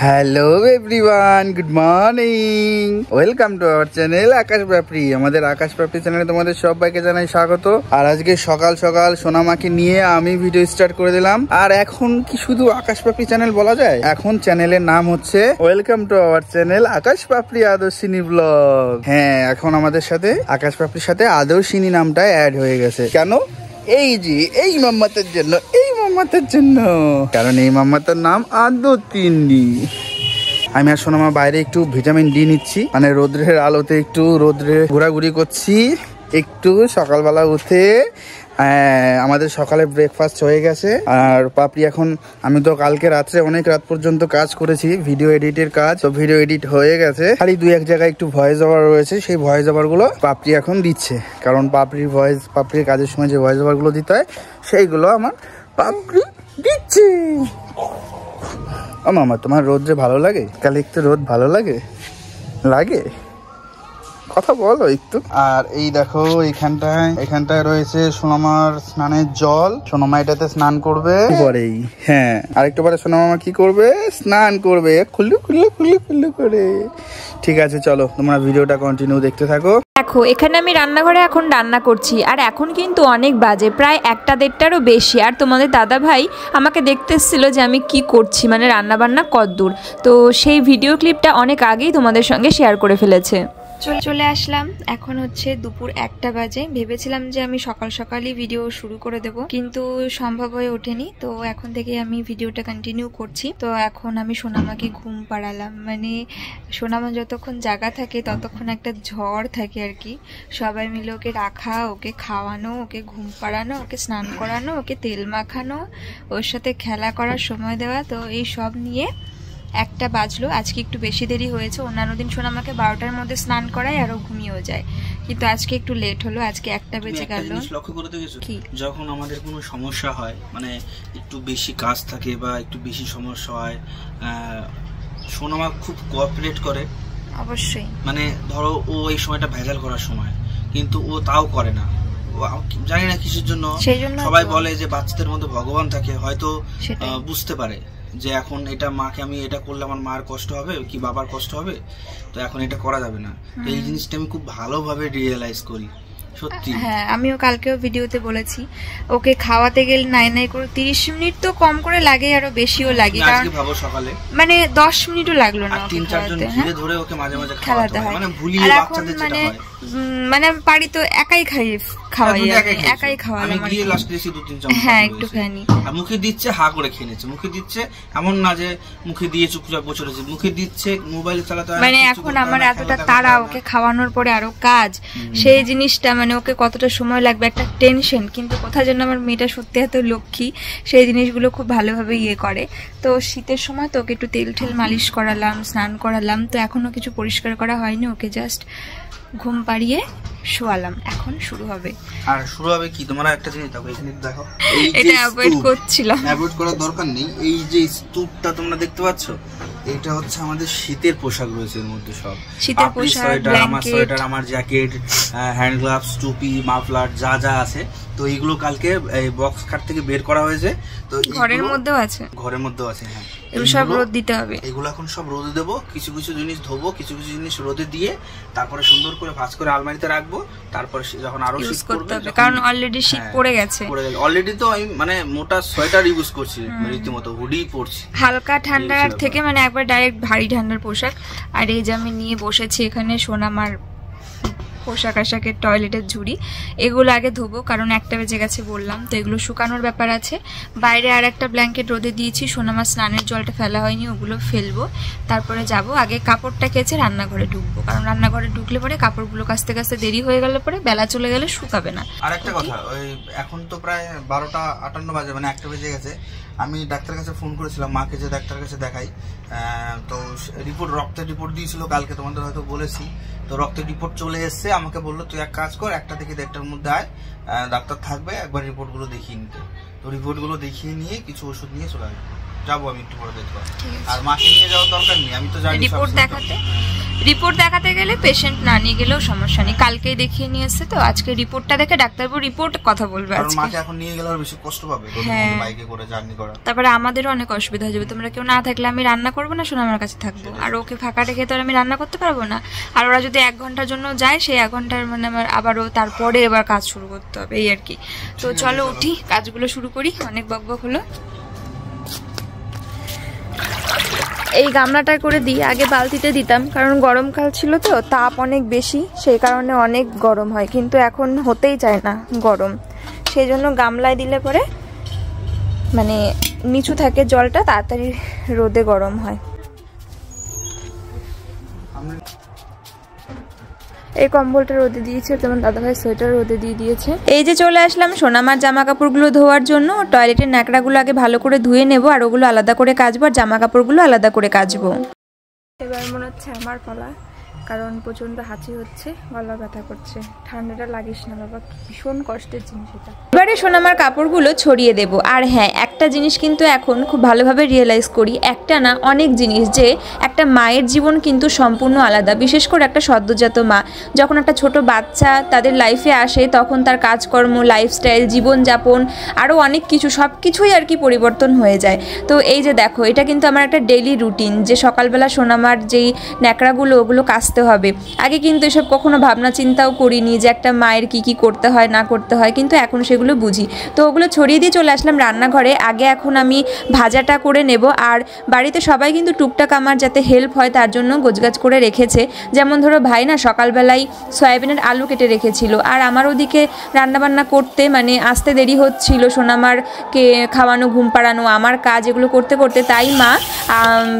Hello everyone, good morning, welcome to our channel Akash Byapari. আমাদের আকাশ ব্যাপারী চ্যানেলে তোমাদের সবাইকে জানাই স্বাগত। আর আজকে সকাল সকাল সোনামাকে নিয়ে আমি ভিডিও স্টার্ট করে দিলাম। আর এখন কি শুধু আকাশ ব্যাপারী চ্যানেল বলা যায়? এখন চ্যানেলের নাম হচ্ছে welcome to our channel Akash Byapari Adarshini blog. হ্যাঁ, এখন আমাদের সাথে আকাশ ব্যাপারীর সাথে আদর্শিনী নামটা অ্যাড হয়ে গেছে। কেন? এই যে এই মাম্মাতের জন্য, এই মাম্মাতের জন্য, কারণ এই মাম্মাতের নাম আদর্শিনী। আমি আর সোনামা বাইরে একটু ভিটামিন ডি নিচ্ছি, মানে রোদ্রের আলোতে একটু রোদ্রে ঘোরাঘুরি করছি। একটু সকালবেলা উঠে আমাদের সকালে ব্রেকফাস্ট হয়ে গেছে। আর পাপড়ি এখন, আমি তো কালকে রাত্রে অনেক রাত পর্যন্ত কাজ করেছি, ভিডিও এডিটের কাজ, তো ভিডিও এডিট হয়ে গেছে। খালি দুই এক জায়গায় একটু ভয়েস ওভার রয়েছে, সেই ভয়েস ওভার গুলো পাপড়ি এখন দিচ্ছে। কারণ পাপড়ির কাজের সময় যে ভয়েস ওভার গুলো দিতে হয় সেইগুলো আমার পাপড়ি দিচ্ছে। ও মামা, তোমার রোদ্রে ভালো লাগে? কালে একটু রোদ ভালো লাগে? কথা বলো একটু। আর এই দেখো, এখানটায় রয়েছে সোনামার স্নানের জল। সোনামা এটাতে স্নান করবে পরেই। হ্যাঁ, আরেকটু পরে সোনামা কি করবে? স্নান করবে খুল্লু খুল্লু খুল্লু খুল্লু করে। ঠিক আছে, চলো তোমরা ভিডিওটা কন্টিনিউ দেখতে থাকো। দেখো, এখানে আমি রান্নাঘরে এখন রান্না করছি। আর এখন কিন্তু অনেক বাজে, প্রায় 1টা-1.5টারও বেশি। আর তোমাদের দাদা ভাই আমাকে দেখতে এসেছিল যে আমি কি করছি, মানে রান্নাবান্না কতদূর। তো সেই ভিডিও ক্লিপটা অনেক আগেই তোমাদের সঙ্গে শেয়ার করে ফেলেছে। চলে আসলাম। এখন হচ্ছে দুপুর 1টা বাজে। ভেবেছিলাম যে আমি সকাল সকালই ভিডিও শুরু করে দেব, কিন্তু সম্ভব হয়ে ওঠেনি। তো এখন থেকে আমি ভিডিওটা কন্টিনিউ করছি। তো এখন আমি সোনামাকে ঘুম পাড়ালাম। মানে সোনামা যতক্ষণ জাগা থাকে ততক্ষণ একটা ঝড় থাকে আর কি। সবাই মিলে ওকে রাখা, ওকে খাওয়ানো, ওকে ঘুম পাড়ানো, ওকে স্নান করানো, ওকে তেল মাখানো, ওর সাথে খেলা করার সময় দেওয়া। তো এই সব নিয়ে 1টা বাজলো। আজকে একটু বেশি দেরি হয়েছে। অন্যান্য দিন সোনামাকে 12টার মধ্যে স্নান করায় আর ও ঘুমিয়েও যায়, কিন্তু আজকে একটু লেট হলো। আজকে 1টা বেজে গেল। লক্ষ্য করে দেখেছো, যখন আমাদের কোনো সমস্যা হয়, মানে একটু বেশি কাজ থাকে বা একটু বেশি সমস্যা হয়, সোনামা খুব কোঅপারেট করে। অবশ্যই, মানে ধরো ও এই সময়টা ভেজাল করার সময়, কিন্তু ও তাও করে না। জানি না কিসের জন্য। সবাই বলে যে বাচ্চাদের মধ্যে ভগবান থাকে, হয়তো বুঝতে পারে যে এখন এটা মাকে আমি এটা করলে আমার মার কষ্ট হবে কি বাবার কষ্ট হবে, তো এখন এটা করা যাবে না। তো এই জিনিসটা আমি খুব ভালোভাবে রিয়েলাইজ করি, সত্যি। হ্যাঁ, আমিও কালকেও ভিডিওতে বলেছি, ওকে খাওয়াতে গেলে নাই করে 30 মিনিট তো কম করে লাগে, আরো বেশিও লাগে। কারণ ভাবো সকালে মানে 10 মিনিটও লাগলো না, 3-4 জন ঘিরে ধরে ওকে মাঝে মাঝে খাওয়াতে হয়, মানে ভুলিয়ে বাচ্চাদের যেটা হয়। মানে আমি পারি তো একাই খাওয়াই, একাই খাওয়ালাম। আমি গিয়ে লাস্ট দিয়েছি 2-3 চামচ। হ্যাঁ, একটুখানি। আর মুখে দিচ্ছে, হা করে খেয়ে নিচ্ছে। মুখে দিচ্ছে, এমন না যে মুখে দিয়ে চুপচাপ বসে রয়েছে, মুখে দিচ্ছে, মোবাইল চালাতে হয়। মানে এখন আমার এতটা তাড়া, ওকে খাওয়ানোর পরে আরো কাজ, সেই জিনিসটা মানে ওকে কতটা সময় লাগবে একটা টেনশন। কিন্তু কোথায় যেন আমার মেয়েটা সত্যি এত লক্ষ্মী, সেই জিনিসগুলো খুব ভালোভাবে করে। তো শীতের সময় তো ওকে একটু তেল ঠেল মালিশ করালাম, স্নান করালাম। তো এখনো কিছু পরিষ্কার করা হয়নি, ওকে জাস্ট ঘুম পাড়িয়ে শোয়ালাম। এখন শুরু হবে। আর শুরু হবে কি, তোমরা একটা জিনিস দেখো, এখানে দেখো, এটা অ্যাভয়েড করছিলাম, অ্যাভয়েড করার দরকার নেই। এই যে স্তূপটা তোমরা দেখতে পাচ্ছ, এটা হচ্ছে আমাদের শীতের পোশাক রয়েছে এর মধ্যে। সব শীতের পোশাক, আমার সোয়েটার, আমার জ্যাকেট, হ্যান্ড গ্লাভস, টুপি, মাফলার, যা যা আছে। তো এইগুলো কালকে এই বক্স কাট থেকে বের করা হয়েছে। তো ঘরের মধ্যেও আছে, হ্যাঁ। এগুলো সব রোদ দিতে হবে। এগুলো এখন সব রোদে দেবো। কিছু কিছু জিনিস ধোবো, কিছু কিছু জিনিস রোদে দিয়ে তারপরে সুন্দর করে ভাঁজ করে আলমারিতে রাখবো। তারপর যখন আরো শীত করবে, কারণ অলরেডি শীত পড়ে গেছে। অলরেডি তো আমি মানে মোটা সোয়েটার ইউজ করছি, রীতিমতো হুডি পরছি। হালকা ঠান্ডার থেকে মানে একবার ডাইরেক্ট ভারী ঠান্ডার পোশাক। আর এই যে আমি নিয়ে বসেছি এখানে সোনামার পোশাক আশাকের টয়লেটের ঝুড়ি। এগুলো আগে ধোবো, কারণ 1টা বেজে গেছে বললাম। তো এগুলো শুকানোর ব্যাপার আছে। বাইরে আর একটা ব্ল্যাঙ্কেট রোদে দিয়েছি, সোনামার স্নানের জলটা ফেলা হয়নি, ওগুলো ফেলবো। তারপরে যাব, আগে কাপড়টা কেচে রান্নাঘরে ঢুকবো, কারণ রান্নাঘরে ঢুকলে পরে কাপড়গুলো কাচতে কাচতে দেরি হয়ে গেলে পরে বেলা চলে গেলে শুকাবে না। আর একটা কথা, ওই এখন তো প্রায় 12টা 58 বাজে, মানে 1টা বেজে গেছে। আমি ডাক্তারের কাছে ফোন করেছিলাম মাকে, যে ডাক্তারের কাছে দেখাই। তো রক্তের রিপোর্ট দিয়েছিল কালকে, তোমাদের হয়তো বলেছি। তো রক্তের রিপোর্ট চলে এসছে। আমাকে বললো তুই এক কাজ কর, 1টা থেকে 1.5টার মধ্যে আয়, ডাক্তার থাকবে, একবার রিপোর্টগুলো দেখিয়ে নিতে। তো রিপোর্টগুলো দেখিয়ে নিয়ে কিছু ওষুধ নিয়ে চলে আসবো। যাবো আমি একটু পরে দেখবো। আর মাকে নিয়ে যাওয়ার দরকার নেই, আমি তো জানি রিপোর্ট দেখাতে। রিপোর্ট দেখাতে গেলে পেশেন্ট না নিয়ে গেলেও সমস্যা নেই, কালকেই দেখিয়ে নিয়ে এসছে তো আজকে রিপোর্টটা দেখে ডাক্তারবাবু রিপোর্ট কথা বলবে আজকে। মাকে এখন নিয়ে গেলে আর বেশি কষ্ট পাবে বাইকে করে জার্নি করা। তারপরে আমাদেরও অনেক অসুবিধা হয়ে যাবে, তোমরা কেউ না থাকলে আমি রান্না করবো না, শোনো আমার কাছে থাকবো, আর ওকে ফাঁকা রেখে তো আর আমি রান্না করতে পারবো না। আর ওরা যদি 1 ঘন্টার জন্য যায় সেই 1 ঘন্টার মানে আমার আবারও তারপরে এবার কাজ শুরু করতে হবে, এই আর কি। তো চলো উঠি, কাজগুলো শুরু করি, অনেক বকবক হলো। এই গামলাটা করে দিই, আগে বালতিতে দিতাম কারণ গরমকাল ছিল তো, তাপ অনেক বেশি, সেই কারণে অনেক গরম হয়, কিন্তু এখন হতেই চায় না গরম, সেই জন্য গামলায় দিলে পরে মানে নিচু থাকে জলটা, তাড়াতাড়ি রোদে গরম হয়। এই কম্বলটা রোদে দিয়েছে, তোমার দাদাভাই সোয়েটার রোদে দিয়ে দিয়েছে। এই যে চলে আসলাম সোনামার জামা কাপড়গুলো ধোয়ার জন্য। টয়লেটের ন্যাকড়াগুলো আগে ভালো করে ধুয়ে নেব, আর ওগুলো আলাদা করে কাচবো, আর জামা কাপড়গুলো আলাদা করে কাচবো। এবার মনে হচ্ছে আমার পালা, কারণ প্রচন্ড হাঁচি হচ্ছে, গলা ব্যথা করছে। ঠান্ডাটা লাগিস না বাবা, ভীষণ কষ্টের জিনিস এটা। এবারে সোনামার কাপড়গুলো ছড়িয়ে দেব। আর হ্যাঁ, একটা জিনিস কিন্তু এখন খুব ভালোভাবে রিয়েলাইজ করি, একটা না অনেক জিনিস, যে একটা মায়ের জীবন কিন্তু সম্পূর্ণ আলাদা। বিশেষ করে একটা সদ্যজাত মা, যখন একটা ছোট বাচ্চা তাদের লাইফে আসে, তখন তার কাজকর্ম, লাইফস্টাইল, জীবনযাপন, আরও অনেক কিছু, সব কিছুই আর কি পরিবর্তন হয়ে যায়। তো এই যে দেখো, এটা কিন্তু আমার একটা ডেইলি রুটিন, যে সকালবেলা সোনামার যেই ন্যাকড়াগুলো ওগুলো কাচতে হবে। আগে কিন্তু এসব কখনো ভাবনা চিন্তাও করিনি যে একটা মায়ের কি কি করতে হয় না করতে হয়, কিন্তু এখন সেগুলো বুঝি। তো ওগুলো ছড়িয়ে দিয়ে চলে আসলাম রান্নাঘরে। আগে এখন আমি ভাজাটা করে নেব, আর বাড়িতে সবাই কিন্তু টুকটাক আমার যাতে হেল্প হয় তার জন্য গোছগাছ করে রেখেছে। যেমন ধরো ভাই না সকালবেলায় সয়াবিনের আলু কেটে রেখেছিল, আর আমার ওদিকে রান্নাবান্না করতে মানে আসতে দেরি হচ্ছিল, সোনামারকে খাওয়ানো, ঘুম পাড়ানো, আমার কাজ, এগুলো করতে করতে, তাই মা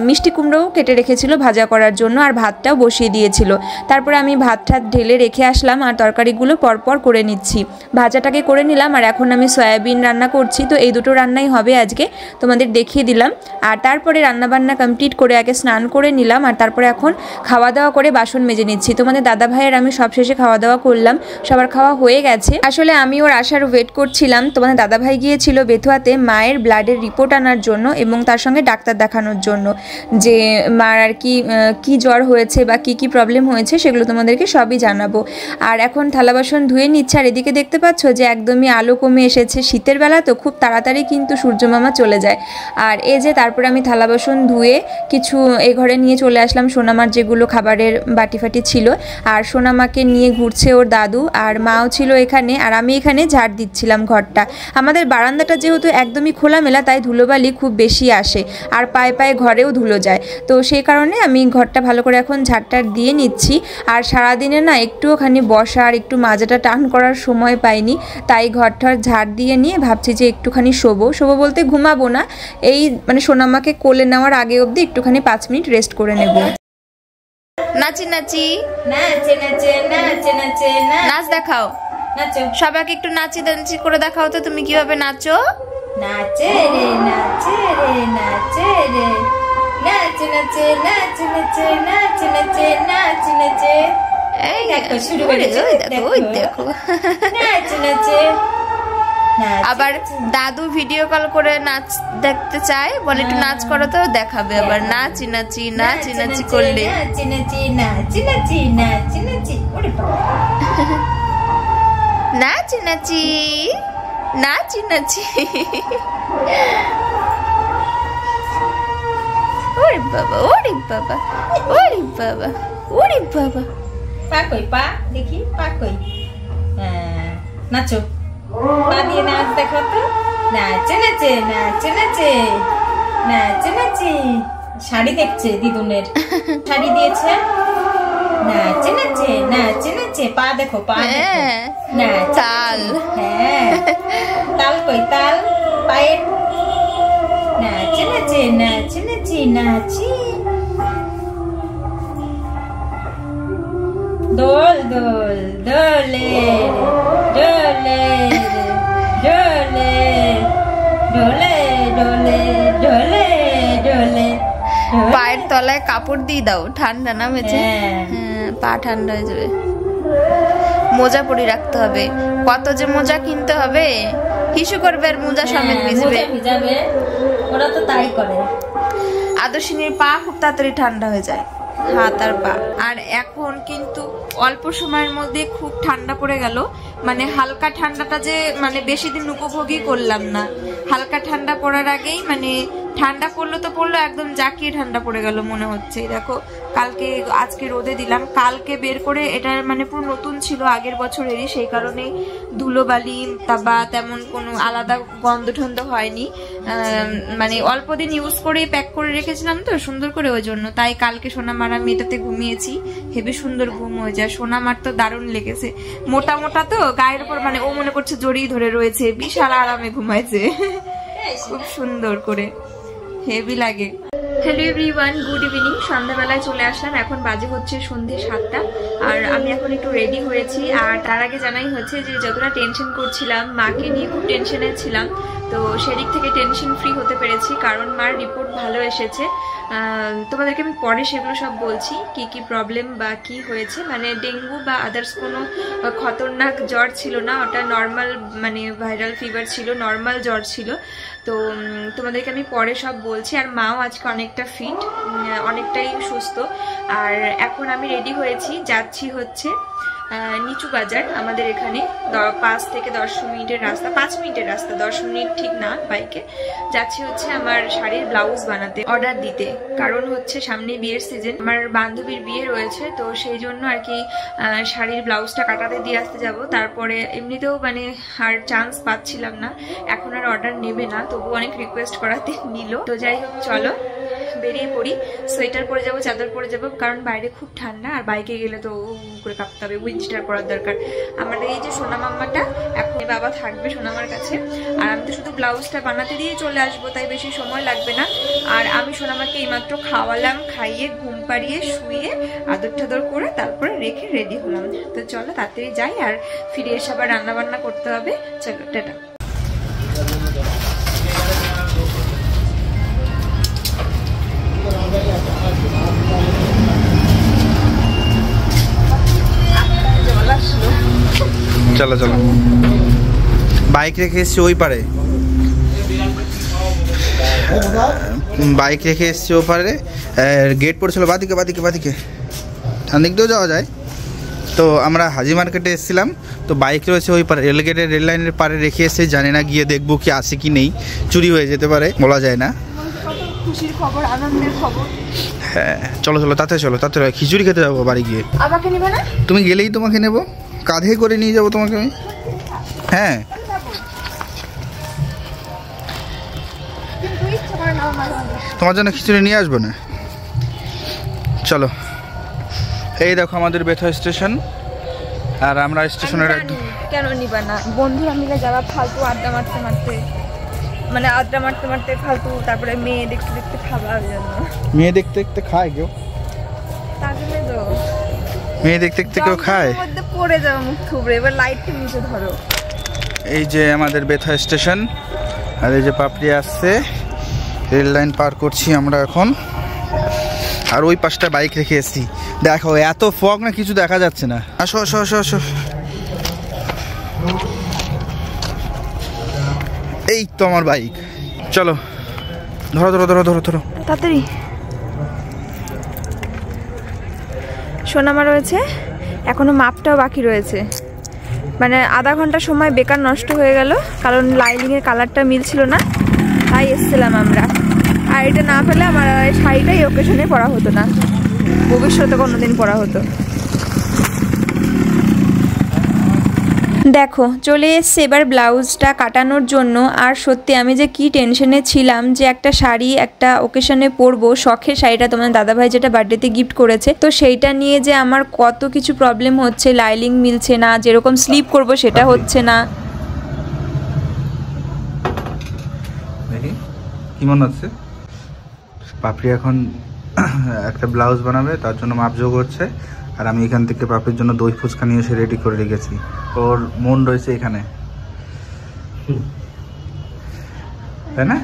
মিষ্টি কুমড়োও কেটে রেখেছিল ভাজা করার জন্য, আর ভাতটাও বসিয়ে দিয়েছিল। তারপরে আমি ভাতটা ঢেলে রেখে আসলাম, আর তরকারিগুলো পরপর করে নিচ্ছি। ভাজাটাকে করে নিলাম, আর এখন আমি সয়াবিন রান্না করছি। তো এই দুটো রান্নাই হবে আজকে, তোমাদের দেখিয়ে দিলাম। আর তারপরে রান্নাবান্না কমপ্লিট করে আগে স্নান করে নিলাম, আর তারপরে এখন খাওয়া দাওয়া করে বাসন মেজে নিচ্ছি। তোমাদের দাদা ভাইয়ের আমি সবশেষে খাওয়া দাওয়া করলাম, সবার খাওয়া হয়ে গেছে। আসলে আমি ওর আসার ওয়েট করছিলাম। তোমাদের দাদা ভাই গিয়েছিল বেথুয়াতে মায়ের ব্লাডের রিপোর্ট আনার জন্য, এবং তার সঙ্গে ডাক্তার দেখানোর জন্য, যে মার আর কি জ্বর হয়েছে বা কি কি প্রবলেম হয়েছে সেগুলো তোমাদেরকে সবই জানাবো। আর এখন থালা বাসন ধুয়ে নিচ্ছে। আর এদিকে দেখতে পাচ্ছ যে একদমই আলো কমে এসেছে, শীতের বেলা তো খুব তাড়াতাড়ি কিন্তু সূর্যমামা চলে যায়। আর এই যে তারপরে আমি থালা বাসন ধুয়ে কিছু এ ঘরে নিয়ে চলে আসলাম, সোনামার যেগুলো খাবারের বাটি ফাটি ছিল। আর সোনামাকে নিয়ে ঘুরছে ওর দাদু, আর মাও ছিল এখানে, আর আমি এখানে ঝাড় দিচ্ছিলাম ঘরটা। আমাদের বারান্দাটা যেহেতু একদমই খোলামেলা, তাই ধুলোবালি খুব বেশি আসে, আর পায়ে পায়ে ঘরেও ধুলো যায়। তো সেই কারণে আমি ঘরটা ভালো করে এখন ঝাড়টা দিয়ে নিচ্ছি। আর সারাদিনে না একটুখানি বসার, একটু মাজাটা টান করার সময় পাইনি, তাই ঘরটার ঝাড় দিয়ে নিয়ে ভাবছি যে একটুখানি শোবো বলতে ঘুমাবো না, এই মানে সোনামাকে কোলে নেওয়ার আগে অবধি একটুখানি 5 মিনিট রেস্ট করে নেব। নাচি নাচি নাচে নাচে নাচে নাচে নাচ দেখাও, নাচো সবাইকে একটু নাচি নাচি করে দেখাও তো তুমি কিভাবে নাচো। নাচে রে নাচে রে নাচে রে নাচে নাচে নাচে নাচে নাচে নাচে নাচে নাচে, এই দেখো শুরু করে দেখো, ওই দেখো নাচে নাচে। আবার দাদু ভিডিও কল করে নাচ দেখতে চায়, বলে একটু নাচ করো, তো দেখাবে আবার নাচি নাচি নাচি নাচি করলে। নাচি নাচি নাচি নাচি নাচি নাচি, ওরে বাবা নাচি নাচি নাচি নাচি, ওরে বাবা ওরে বাবা ওরে বাবা ওরে বাবা। পা কই, পা দেখি, পা কই, হ্যাঁ নাচো, পা দিয়ে নাচ দেখো তো, নাচে নাচে নাচে নাচে নাচে নাচে। শাড়ি দেখছে, দিদুনের শাড়ি দিয়েছে, নাচে নাচে নাচে নাচে, পা দেখো, পা তাল, হ্যাঁ তাল কই, তাল পায়ের, নাচে নাচে নাচে নাচি নাচি। দোল দোল দোলে দোলে দোলে দোলে দোলে দোলে দোলে। পায়ের তলায় কাপড় দিয়ে দাও, ঠান্ডা নামেছে, পা ঠান্ডা হয়ে যাবে। মোজা পরে রাখতে হবে, কত যে মোজা কিনতে হবে, হিসু করবে আর মোজা সমেত ভিজবে, ওরা তো তাই করে। আদর্শিনীর পা খুব তাড়াতাড়ি ঠান্ডা হয়ে যায়, হাত আর পা। আর এখন কিন্তু অল্প সময়ের মধ্যে খুব ঠান্ডা পড়ে গেল, মানে হালকা ঠান্ডাটা যে মানে বেশি দিন উপভোগই করলাম না। হালকা ঠান্ডা পড়ার আগেই মানে ঠান্ডা পড়লো তো পড়লো, একদম জাকিয়ে ঠান্ডা পড়ে গেল মনে হচ্ছে। দেখো কালকে আজকে রোদে দিলাম, কালকে বের করে এটা মানে পুরো নতুন ছিল আগের বছরেরই, সেই কারণে ধুলোবালি বা তেমন কোনো আলাদা গন্ধ টন্ধ হয়নি। মানে অল্প দিন ইউজ করে প্যাক করে রেখেছিলাম তো সুন্দর করে, ওই জন্য। তাই কালকে সোনামার আমি এটাতে ঘুমিয়েছি, হেবি সুন্দর ঘুম হয়ে যায়। সোনামার তো দারুণ লেগেছে, মোটা মোটা তো গায়ের উপর, মানে ও মনে করছে জড়িয়ে ধরে রয়েছে, বিশাল আরামে ঘুমাইছে খুব সুন্দর করে, হেভি লাগে। Hello everyone, good evening. সন্ধ্যাবেলায় চলে আসলাম, এখন বাজে হচ্ছে সন্ধ্যে 7টা। আর আমি এখন একটু রেডি হয়েছি। আর তার আগে জানাই হচ্ছে যে যতটা টেনশন করছিলাম, মাকে নিয়ে খুব টেনশনে ছিলাম, তো সেদিক থেকে টেনশন ফ্রি হতে পেরেছি, কারণ মার রিপোর্ট ভালো এসেছে। তোমাদেরকে আমি পরে সেগুলো সব বলছি, কি কি প্রবলেম বা কি হয়েছে। মানে ডেঙ্গু বা আদার্স কোনো খতরনাক জ্বর ছিল না, ওটা নর্মাল মানে ভাইরাল ফিভার ছিল, নর্মাল জ্বর ছিল। তো তোমাদেরকে আমি পরে সব বলছি। আর মাও আজকে অনেকটা ফিট, অনেকটাই সুস্থ। আর এখন আমি রেডি হয়েছি, যাচ্ছি হচ্ছে নিচু বাজার, আমাদের এখানে 5 থেকে 10 মিনিটের রাস্তা, 5 মিনিটের রাস্তা, 10 মিনিট ঠিক না বাইকে। যাচ্ছি হচ্ছে আমার শাড়ির ব্লাউজ বানাতে, অর্ডার দিতে, কারণ হচ্ছে সামনে বিয়ের সিজন, আমার বান্ধবীর বিয়ে রয়েছে, তো সেই জন্য আর কি শাড়ির ব্লাউজটা কাটাতে দিয়ে আসতে যাব। তারপরে এমনিতেও মানে আর চান্স পাচ্ছিলাম না, এখন আর অর্ডার নেবে না, তবু অনেক রিকোয়েস্ট করাতে নিল। তো যাই হোক চলো বেরিয়ে পড়ি। সোয়েটার পরে যাবো, চাদর পরে যাবো, কারণ বাইরে খুব ঠান্ডা, আর বাইকে গেলে তো করে কাঁপতে হবে, উইন্ডস্টার পরার দরকার। আমার এই যে সোনা মাম্মাটা, এখন বাবা থাকবে সোনামার কাছে, আর আমি তো শুধু ব্লাউজটা বানাতে দিয়ে চলে আসবো, তাই বেশি সময় লাগবে না। আর আমি সোনামাকে এইমাত্র খাওয়ালাম, খাইয়ে ঘুম পাড়িয়ে শুয়ে আদর টাদর করে তারপরে রেখে রেডি হলাম। তো চলো তাড়াতাড়ি যাই, আর ফিরে এসে আবার রান্না বান্না করতে হবে। চলো টাটা। চলো চলো, বাইক রেখে এসছি ওই পারে, বাইক রেখে এসছি ও পারে। গেট পড়েছিল বাদিকে বাদিকে বাদিকে, ডান দিক দিয়েও যাওয়া যায়। তো আমরা হাজি মার্কেটে এসেছিলাম, তো বাইক রয়েছে ওই পারে, রেলগেটের রেল লাইনের পারে রেখে এসে, জানি না গিয়ে দেখবো কি আছে কি নেই, চুরি হয়ে যেতে পারে, বলা যায় না। খুশির খবর, আনন্দের খবর। হ্যাঁ চলো চলো, তাতে চলো, তাতে খিচুড়ি খেতে যাবো বাড়ি গিয়ে। আমাকে নিবে না? তুমি গেলেই তোমাকে নেবো, কাঁধে করে নিয়ে যাবো তোমাকে আমি। হ্যাঁ তোমার জন্য খিচুড়ি নিয়ে আসবো না, চলো। এই দেখো আমাদের বেথা স্টেশন, আর আমরা স্টেশনের কেন নিবা না, বন্ধুরা মিলে যাওয়া, ফালতু আড্ডা মারতে মারতে, মানে আড্ডা মারতে মারতে ফালতু, তারপরে মেয়ে দেখতে দেখতে খাবার জন্য। মেয়ে দেখতে দেখতে খায় কেউ? তার জন্য তো মেয়ে দেখতে দেখতে কেউ খায়? মধ্যে পড়ে যাও মুখ থুবড়ে, এবার লাইটটা নিচে ধরো। এই যে আমাদের বেথা স্টেশন, আর এই যে পাপড়ি আসছে, রেল লাইন পার করছি আমরা এখন। আর ওই পাশটা বাইক রেখে এসছি, দেখো এত ফগ না কিছু দেখা যাচ্ছে না। আসো আসো আসো আসো, এই তো আমার বাইক, চলো ধরো ধরো ধরো ধরো ধরো তাড়াতাড়ি। সোনামা রয়েছে, এখনো মাপটাও বাকি রয়েছে, মানে আধা ঘন্টা সময় বেকার নষ্ট হয়ে গেল, কারণ লাইনিংয়ের কালারটা মিলছিল না, তাই এসেছিলাম আমরা। আর এটা না পেলে আমার শাড়িটাই ওকেশনে পরা হতো না, ভবিষ্যতে কোনোদিন পরা হতো। দেখো চলে এসছে এবার ব্লাউজটা কাটানোর জন্য। আর সত্যি আমি যে কি টেনশনে ছিলাম যে একটা শাড়ি একটা ওকেশনে পরবো, শখের শাড়িটা তোমার দাদাভাই যেটা বার্থডেতে গিফট করেছে, তো সেইটা নিয়ে যে আমার কত কিছু প্রবলেম হচ্ছে, লাইনিং মিলছে না, যেরকম স্লিপ করব সেটা হচ্ছে না। দেখি কি মনে হচ্ছে, পাপড়ি এখন একটা ব্লাউজ বানাবে, তার জন্য মাপ যোগ হচ্ছে। আর আমি এখান থেকে পাপড়ির জন্য দই ফুচকা নিয়ে এসে রেডি করে রেখেছি, ওর মন রয়েছে এখানে, তাই না?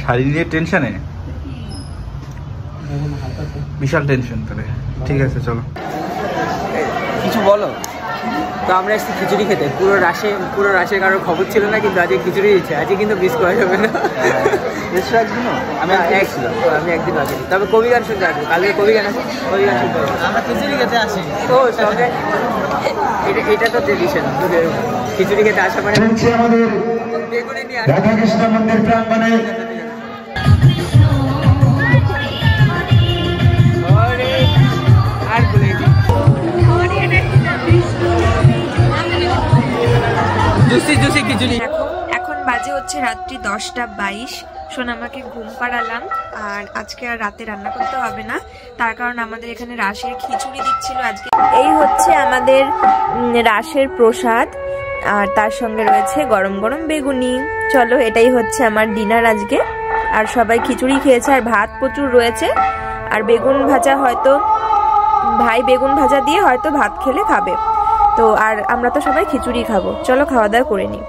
শাড়ি নিয়ে টেনশনে, বিশাল টেনশন। তাহলে ঠিক আছে চলো, কিছু বলো। তো আমরা এসেছি খিচুড়ি খেতে। পুরো রাশে কারোর খবর ছিল না, কিন্তু আজকে খিচুড়ি দিচ্ছে। আজকে কিন্তু মিস করা যাবে না। আমি একদিন আসিনি, তবে কবি গান শুনতে আসবো। কালকে কবি গান আছে, কবি গান শুনতে হবে। আমরা খিচুড়ি খেতে আসি। ও সঙ্গে এটা তো ট্রেডিশন, খিচুড়ি খেতে আসা মানে আমাদের রাধাকৃষ্ণ মন্দির প্রাঙ্গণে আর বলে জুসি খিচুড়ি। এখন বাজে হচ্ছে রাত্রি 10:22। সোনামাকে ঘুম পাড়ালাম, আর আজকে আর রাতে রান্না করতে হবে না, তার কারণ আমাদের এখানে রাসের খিচুড়ি দিচ্ছিল আজকে। এই হচ্ছে আমাদের রাসের প্রসাদ, আর তার সঙ্গে রয়েছে গরম গরম বেগুনি। চলো, এটাই হচ্ছে আমার ডিনার আজকে। আর সবাই খিচুড়ি খেয়েছে, আর ভাত প্রচুর রয়েছে, আর বেগুন ভাজা, হয়তো ভাই বেগুন ভাজা দিয়ে হয়তো ভাত খেলে খাবে। তো আর আমরা তো সবাই খিচুড়ি খাবো। চলো খাওয়া দাওয়া করে নিই।